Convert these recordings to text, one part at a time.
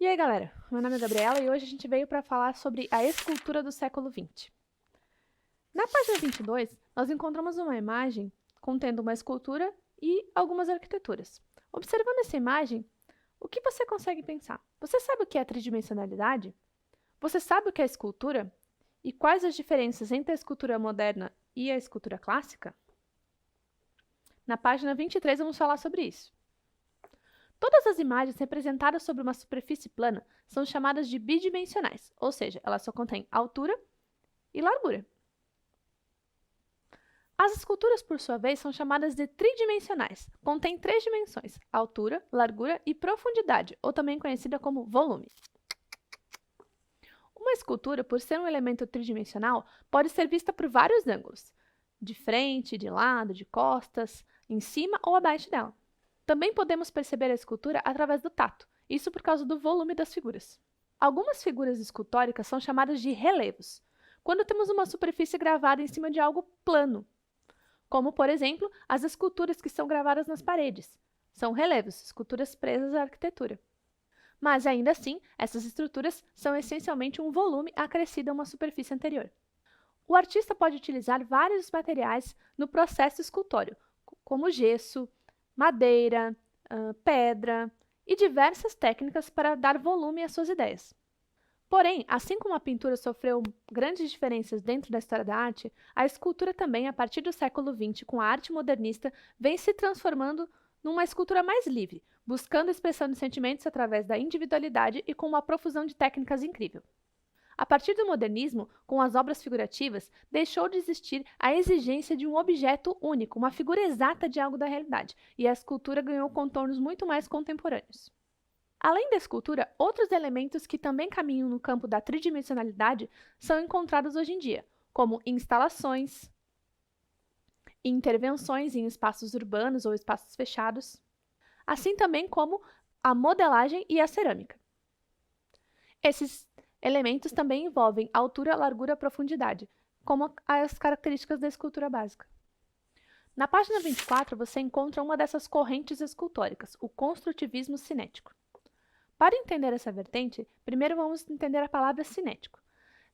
E aí, galera? Meu nome é Gabriela e hoje a gente veio para falar sobre a escultura do século XX. Na página 22, nós encontramos uma imagem contendo uma escultura e algumas arquiteturas. Observando essa imagem, o que você consegue pensar? Você sabe o que é tridimensionalidade? Você sabe o que é escultura? E quais as diferenças entre a escultura moderna e a escultura clássica? Na página 23, vamos falar sobre isso. Todas as imagens representadas sobre uma superfície plana são chamadas de bidimensionais, ou seja, elas só contêm altura e largura. As esculturas, por sua vez, são chamadas de tridimensionais, contêm 3 dimensões, altura, largura e profundidade, ou também conhecida como volume. Uma escultura, por ser um elemento tridimensional, pode ser vista por vários ângulos, de frente, de lado, de costas, em cima ou abaixo dela. Também podemos perceber a escultura através do tato, isso por causa do volume das figuras. Algumas figuras escultóricas são chamadas de relevos, quando temos uma superfície gravada em cima de algo plano, como, por exemplo, as esculturas que são gravadas nas paredes. São relevos, esculturas presas à arquitetura. Mas, ainda assim, essas estruturas são essencialmente um volume acrescido a uma superfície anterior. O artista pode utilizar vários materiais no processo escultório, como gesso, madeira, pedra e diversas técnicas para dar volume às suas ideias. Porém, assim como a pintura sofreu grandes diferenças dentro da história da arte, a escultura também, a partir do século XX, com a arte modernista, vem se transformando numa escultura mais livre, buscando a expressão de sentimentos através da individualidade e com uma profusão de técnicas incrível. A partir do modernismo, com as obras figurativas, deixou de existir a exigência de um objeto único, uma figura exata de algo da realidade, e a escultura ganhou contornos muito mais contemporâneos. Além da escultura, outros elementos que também caminham no campo da tridimensionalidade são encontrados hoje em dia, como instalações, intervenções em espaços urbanos ou espaços fechados, assim também como a modelagem e a cerâmica. Esses elementos também envolvem altura, largura e profundidade, como as características da escultura básica. Na página 24, você encontra uma dessas correntes escultóricas, o construtivismo cinético. Para entender essa vertente, primeiro vamos entender a palavra cinético.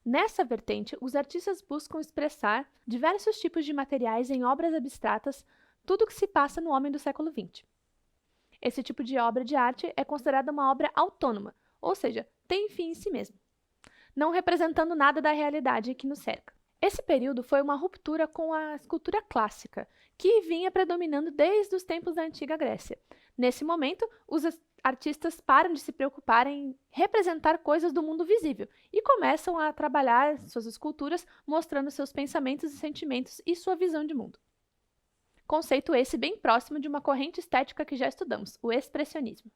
Nessa vertente, os artistas buscam expressar diversos tipos de materiais em obras abstratas, tudo o que se passa no homem do século XX. Esse tipo de obra de arte é considerada uma obra autônoma, ou seja, tem fim em si mesmo, não representando nada da realidade que nos cerca. Esse período foi uma ruptura com a escultura clássica, que vinha predominando desde os tempos da antiga Grécia. Nesse momento, os artistas param de se preocupar em representar coisas do mundo visível e começam a trabalhar suas esculturas mostrando seus pensamentos e sentimentos e sua visão de mundo. Conceito esse bem próximo de uma corrente estética que já estudamos, o expressionismo.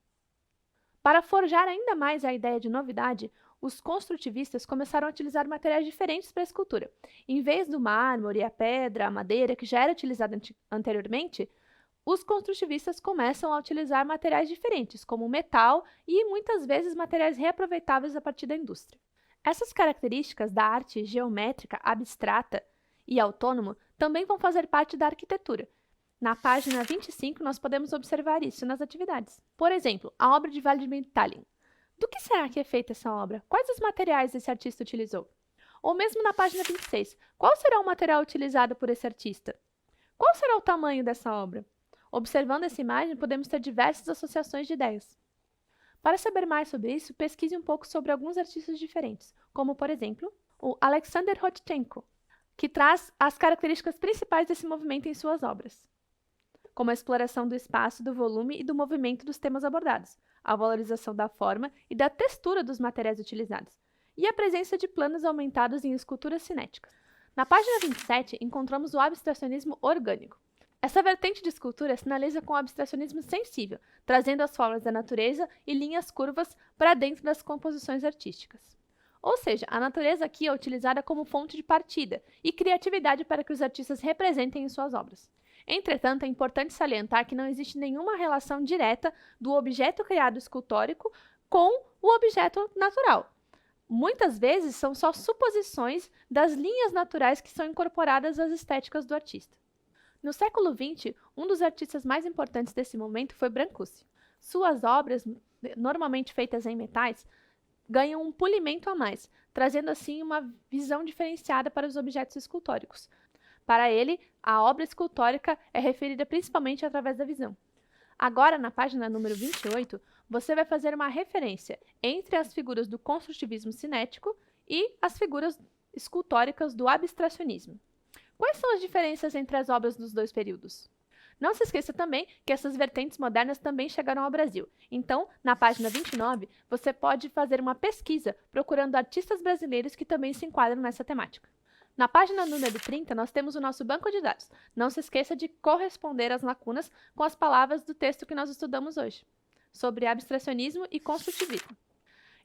Para forjar ainda mais a ideia de novidade, os construtivistas começaram a utilizar materiais diferentes para a escultura. Em vez do mármore, a pedra, a madeira, que já era utilizada anteriormente, os construtivistas começam a utilizar materiais diferentes, como metal e muitas vezes materiais reaproveitáveis a partir da indústria. Essas características da arte geométrica, abstrata e autônoma também vão fazer parte da arquitetura. Na página 25, nós podemos observar isso nas atividades. Por exemplo, a obra de Vladimir Tallin. Do que será que é feita essa obra? Quais os materiais esse artista utilizou? Ou mesmo na página 26, qual será o material utilizado por esse artista? Qual será o tamanho dessa obra? Observando essa imagem, podemos ter diversas associações de ideias. Para saber mais sobre isso, pesquise um pouco sobre alguns artistas diferentes, como, por exemplo, o Alexander Rodchenko, que traz as características principais desse movimento em suas obras, como a exploração do espaço, do volume e do movimento dos temas abordados, a valorização da forma e da textura dos materiais utilizados, e a presença de planos aumentados em esculturas cinéticas. Na página 27, encontramos o abstracionismo orgânico. Essa vertente de escultura sinaliza com o abstracionismo sensível, trazendo as formas da natureza e linhas curvas para dentro das composições artísticas. Ou seja, a natureza aqui é utilizada como fonte de partida e criatividade para que os artistas representem em suas obras. Entretanto, é importante salientar que não existe nenhuma relação direta do objeto criado escultórico com o objeto natural. Muitas vezes são só suposições das linhas naturais que são incorporadas às estéticas do artista. No século XX, um dos artistas mais importantes desse momento foi Brancusi. Suas obras normalmente feitas em metais, ganham um polimento a mais, trazendo assim uma visão diferenciada para os objetos escultóricos. Para ele, a obra escultórica é referida principalmente através da visão. Agora, na página número 28, você vai fazer uma referência entre as figuras do construtivismo cinético e as figuras escultóricas do abstracionismo. Quais são as diferenças entre as obras dos dois períodos? Não se esqueça também que essas vertentes modernas também chegaram ao Brasil. Então, na página 29, você pode fazer uma pesquisa procurando artistas brasileiros que também se enquadram nessa temática. Na página número 30, nós temos o nosso banco de dados. Não se esqueça de corresponder às lacunas com as palavras do texto que nós estudamos hoje, sobre abstracionismo e construtivismo.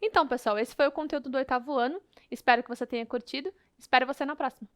Então, pessoal, esse foi o conteúdo do 8º ano. Espero que você tenha curtido. Espero você na próxima.